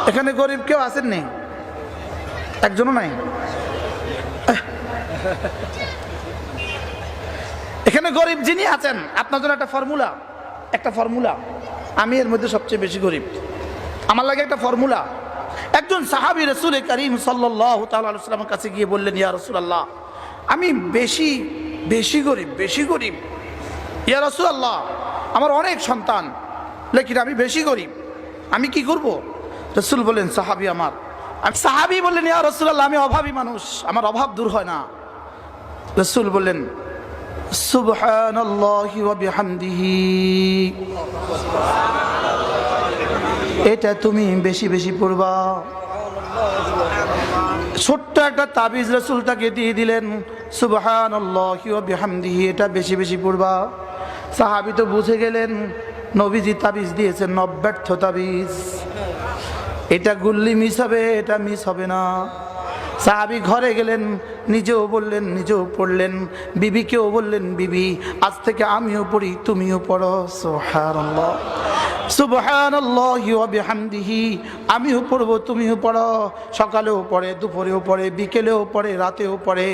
এখানে গরিব কেউ আছেন নেই? একজনও নাই। এখানে গরিব যিনি আছেন, আপনার জন্য একটা ফর্মুলা, আমি এর মধ্যে সবচেয়ে বেশি গরিব। আমার লাগে একটা ফর্মুলা। একজন সাহাবী রাসূল করিম সাল্লাল্লাহু তাআলা আলাইহি ওয়াসাল্লামের কাছে গিয়ে বললেন, ইয়া রাসূলুল্লাহ, আমি বেশি গরিব। ইয়া রাসূলুল্লাহ, আমার অনেক সন্তান, লেকিন আমি বেশি গরিব, আমি কি করব? রাসূল বললেন, সাহাবী বললেন, ইয়া রাসূলুল্লাহ, আমি অভাবী মানুষ, আমার অভাব দূর হয় না। রাসূল বললেন, সুবহানাল্লাহি ওয়া বিহামদিহি, এটা তুমি বেশি পড়বা। ছোট্ট একটা তাবিজ রাসূল তাকে দিয়ে দিলেন, সুবহানাল্লাহি ওয়া বিহামদিহি, এটা বেশি পড়বা। সাহাবী তো বুঝে গেলেন নবীজি তাবিজ দিয়েছেন অব্যর্থ তাবিজ, এটা গুল্লি মিস হবে, এটা মিস হবে না। সাহাবী ঘরে গেলেন, নিজেও পড়লেন, বিবিকেও বললেন, বিবি আজ থেকে আমিও পড়ি, তুমিও পড়ো। সুবহানাল্লাহ, সুবহানাল্লাহি ওয়া বিহামদিহি, আমিও পড়বো, তুমিও পড়ো। সকালেও পড়ে, দুপুরেও পড়ে, বিকেলেও পড়ে, রাতেও পড়ে।